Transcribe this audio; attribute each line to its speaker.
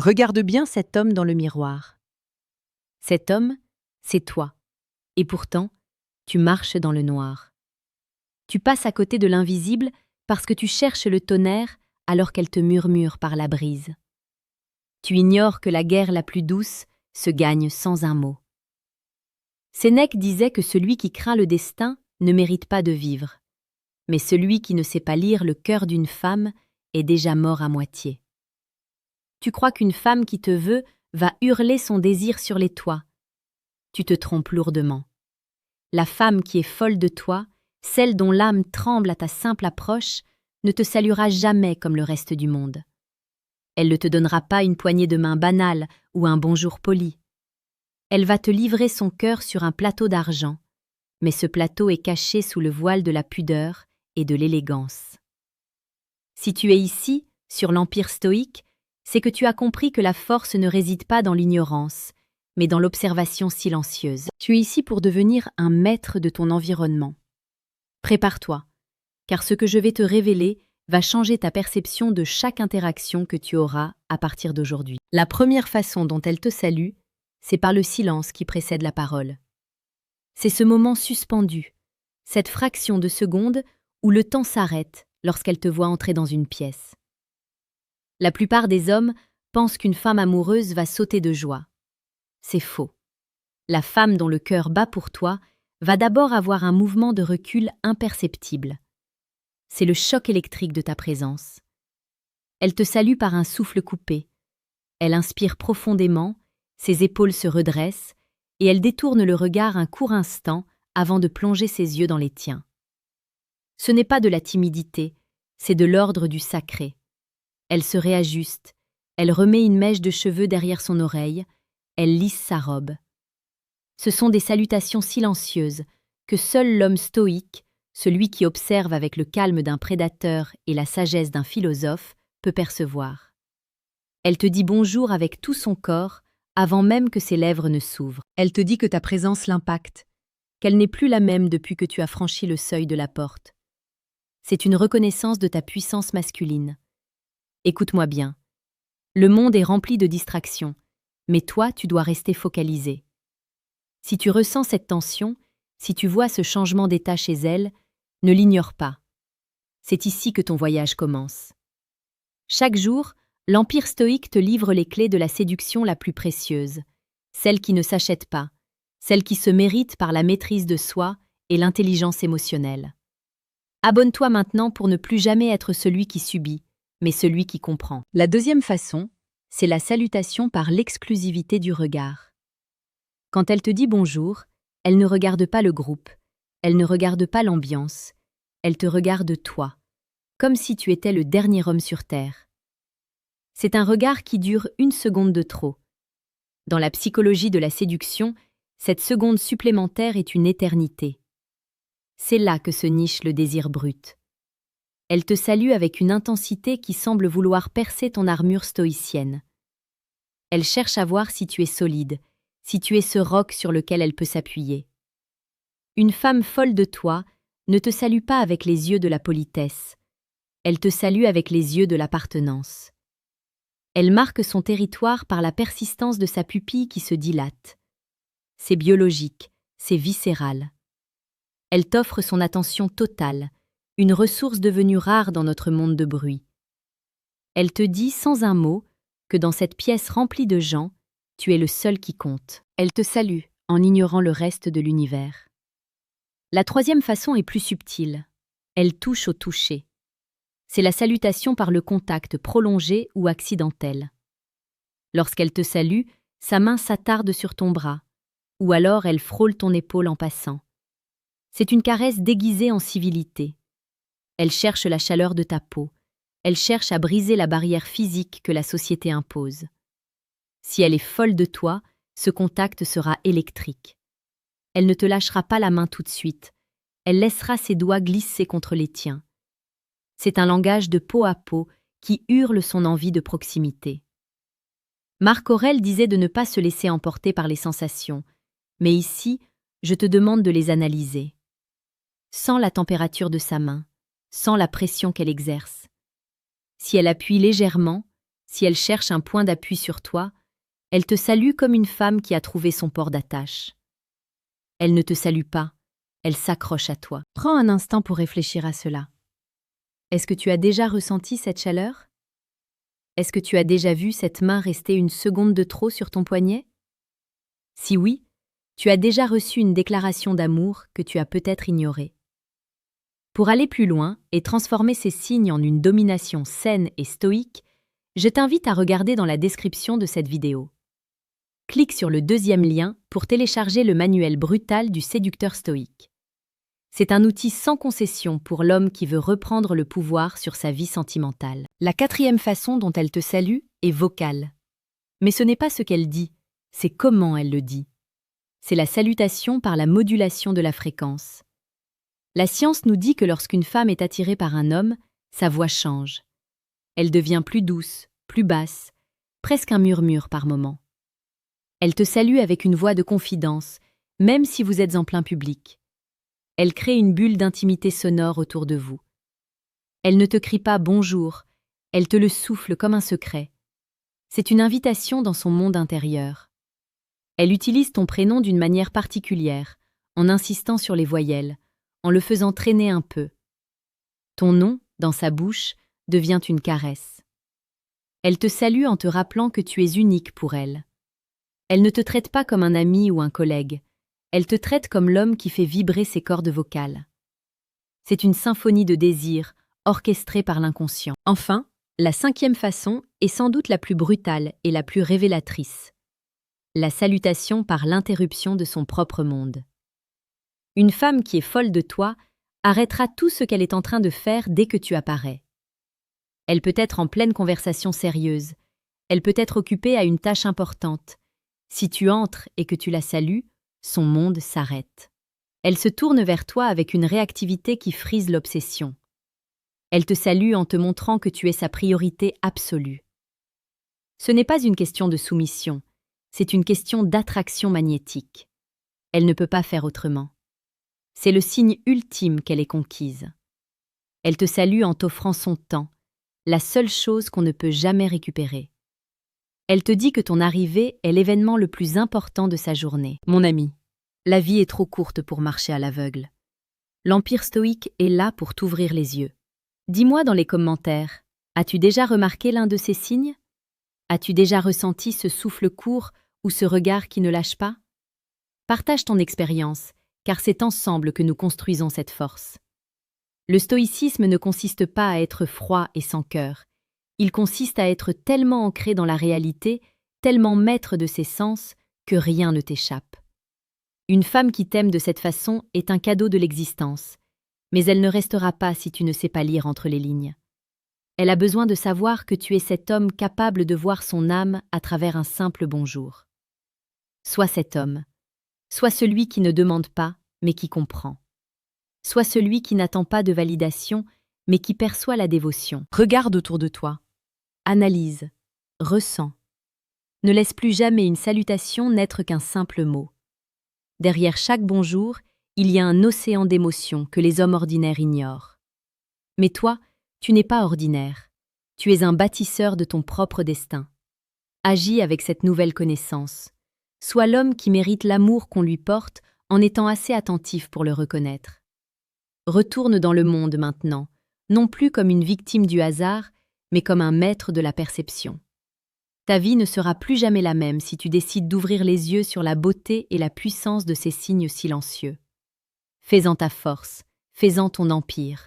Speaker 1: Regarde bien cet homme dans le miroir. Cet homme, c'est toi. Et pourtant, tu marches dans le noir. Tu passes à côté de l'invisible parce que tu cherches le tonnerre alors qu'elle te murmure par la brise. Tu ignores que la guerre la plus douce se gagne sans un mot. Sénèque disait que celui qui craint le destin ne mérite pas de vivre, mais celui qui ne sait pas lire le cœur d'une femme est déjà mort à moitié. Tu crois qu'une femme qui te veut va hurler son désir sur les toits. Tu te trompes lourdement. La femme qui est folle de toi, celle dont l'âme tremble à ta simple approche, ne te saluera jamais comme le reste du monde. Elle ne te donnera pas une poignée de main banale ou un bonjour poli. Elle va te livrer son cœur sur un plateau d'argent, mais ce plateau est caché sous le voile de la pudeur et de l'élégance. Si tu es ici, sur l'empire stoïque, c'est que tu as compris que la force ne réside pas dans l'ignorance, mais dans l'observation silencieuse. Tu es ici pour devenir un maître de ton environnement. Prépare-toi, car ce que je vais te révéler va changer ta perception de chaque interaction que tu auras à partir d'aujourd'hui. La première façon dont elle te salue, c'est par le silence qui précède la parole. C'est ce moment suspendu, cette fraction de seconde où le temps s'arrête lorsqu'elle te voit entrer dans une pièce. La plupart des hommes pensent qu'une femme amoureuse va sauter de joie. C'est faux. La femme dont le cœur bat pour toi va d'abord avoir un mouvement de recul imperceptible. C'est le choc électrique de ta présence. Elle te salue par un souffle coupé. Elle inspire profondément, ses épaules se redressent et elle détourne le regard un court instant avant de plonger ses yeux dans les tiens. Ce n'est pas de la timidité, c'est de l'ordre du sacré. Elle se réajuste, elle remet une mèche de cheveux derrière son oreille, elle lisse sa robe. Ce sont des salutations silencieuses que seul l'homme stoïque, celui qui observe avec le calme d'un prédateur et la sagesse d'un philosophe, peut percevoir. Elle te dit bonjour avec tout son corps, avant même que ses lèvres ne s'ouvrent. Elle te dit que ta présence l'impacte, qu'elle n'est plus la même depuis que tu as franchi le seuil de la porte. C'est une reconnaissance de ta puissance masculine. Écoute-moi bien. Le monde est rempli de distractions, mais toi, tu dois rester focalisé. Si tu ressens cette tension, si tu vois ce changement d'état chez elle, ne l'ignore pas. C'est ici que ton voyage commence. Chaque jour, l'Empire stoïque te livre les clés de la séduction la plus précieuse, celle qui ne s'achète pas, celle qui se mérite par la maîtrise de soi et l'intelligence émotionnelle. Abonne-toi maintenant pour ne plus jamais être celui qui subit, mais celui qui comprend. La deuxième façon, c'est la salutation par l'exclusivité du regard. Quand elle te dit bonjour, elle ne regarde pas le groupe, elle ne regarde pas l'ambiance, elle te regarde toi, comme si tu étais le dernier homme sur Terre. C'est un regard qui dure une seconde de trop. Dans la psychologie de la séduction, cette seconde supplémentaire est une éternité. C'est là que se niche le désir brut. Elle te salue avec une intensité qui semble vouloir percer ton armure stoïcienne. Elle cherche à voir si tu es solide, si tu es ce roc sur lequel elle peut s'appuyer. Une femme folle de toi ne te salue pas avec les yeux de la politesse. Elle te salue avec les yeux de l'appartenance. Elle marque son territoire par la persistance de sa pupille qui se dilate. C'est biologique, c'est viscéral. Elle t'offre son attention totale, une ressource devenue rare dans notre monde de bruit. Elle te dit sans un mot que dans cette pièce remplie de gens, tu es le seul qui compte. Elle te salue en ignorant le reste de l'univers. La troisième façon est plus subtile. Elle touche au toucher. C'est la salutation par le contact prolongé ou accidentel. Lorsqu'elle te salue, sa main s'attarde sur ton bras, ou alors elle frôle ton épaule en passant. C'est une caresse déguisée en civilité. Elle cherche la chaleur de ta peau. Elle cherche à briser la barrière physique que la société impose. Si elle est folle de toi, ce contact sera électrique. Elle ne te lâchera pas la main tout de suite. Elle laissera ses doigts glisser contre les tiens. C'est un langage de peau à peau qui hurle son envie de proximité. Marc Aurèle disait de ne pas se laisser emporter par les sensations, mais ici, je te demande de les analyser. Sens la température de sa main, sens la pression qu'elle exerce. Si elle appuie légèrement, Si elle cherche un point d'appui sur toi, elle te salue comme une femme qui a trouvé son port d'attache. Elle ne te salue pas, elle s'accroche à toi. Prends un instant pour réfléchir à cela. Est-ce que tu as déjà ressenti cette chaleur? Est-ce que tu as déjà vu cette main rester une seconde de trop sur ton poignet? Si oui, tu as déjà reçu une déclaration d'amour que tu as peut-être ignorée. Pour aller plus loin et transformer ces signes en une domination saine et stoïque, je t'invite à regarder dans la description de cette vidéo. Clique sur le deuxième lien pour télécharger le manuel brutal du séducteur stoïque. C'est un outil sans concession pour l'homme qui veut reprendre le pouvoir sur sa vie sentimentale. La quatrième façon dont elle te salue est vocale. Mais ce n'est pas ce qu'elle dit, c'est comment elle le dit. C'est la salutation par la modulation de la fréquence. La science nous dit que lorsqu'une femme est attirée par un homme, sa voix change. Elle devient plus douce, plus basse, presque un murmure par moments. Elle te salue avec une voix de confidence, même si vous êtes en plein public. Elle crée une bulle d'intimité sonore autour de vous. Elle ne te crie pas bonjour, elle te le souffle comme un secret. C'est une invitation dans son monde intérieur. Elle utilise ton prénom d'une manière particulière, en insistant sur les voyelles, en le faisant traîner un peu. Ton nom, dans sa bouche, devient une caresse. Elle te salue en te rappelant que tu es unique pour elle. Elle ne te traite pas comme un ami ou un collègue. Elle te traite comme l'homme qui fait vibrer ses cordes vocales. C'est une symphonie de désir, orchestrée par l'inconscient. Enfin, la cinquième façon est sans doute la plus brutale et la plus révélatrice. La salutation par l'interruption de son propre monde. Une femme qui est folle de toi arrêtera tout ce qu'elle est en train de faire dès que tu apparais. Elle peut être en pleine conversation sérieuse. Elle peut être occupée à une tâche importante. Si tu entres et que tu la salues, son monde s'arrête. Elle se tourne vers toi avec une réactivité qui frise l'obsession. Elle te salue en te montrant que tu es sa priorité absolue. Ce n'est pas une question de soumission, c'est une question d'attraction magnétique. Elle ne peut pas faire autrement. C'est le signe ultime qu'elle est conquise. Elle te salue en t'offrant son temps, la seule chose qu'on ne peut jamais récupérer. Elle te dit que ton arrivée est l'événement le plus important de sa journée. Mon ami, la vie est trop courte pour marcher à l'aveugle. L'Empire stoïque est là pour t'ouvrir les yeux. Dis-moi dans les commentaires, as-tu déjà remarqué l'un de ces signes? As-tu déjà ressenti ce souffle court ou ce regard qui ne lâche pas? Partage ton expérience, car c'est ensemble que nous construisons cette force. Le stoïcisme ne consiste pas à être froid et sans cœur. Il consiste à être tellement ancré dans la réalité, tellement maître de ses sens, que rien ne t'échappe. Une femme qui t'aime de cette façon est un cadeau de l'existence, mais elle ne restera pas si tu ne sais pas lire entre les lignes. Elle a besoin de savoir que tu es cet homme capable de voir son âme à travers un simple bonjour. Sois cet homme. Sois celui qui ne demande pas, mais qui comprend. Sois celui qui n'attend pas de validation, mais qui perçoit la dévotion. Regarde autour de toi. Analyse. Ressens. Ne laisse plus jamais une salutation n'être qu'un simple mot. Derrière chaque bonjour, il y a un océan d'émotions que les hommes ordinaires ignorent. Mais toi, tu n'es pas ordinaire. Tu es un bâtisseur de ton propre destin. Agis avec cette nouvelle connaissance. Sois l'homme qui mérite l'amour qu'on lui porte en étant assez attentif pour le reconnaître. Retourne dans le monde maintenant, non plus comme une victime du hasard, mais comme un maître de la perception. Ta vie ne sera plus jamais la même si tu décides d'ouvrir les yeux sur la beauté et la puissance de ces signes silencieux. Fais-en ta force, fais-en ton empire.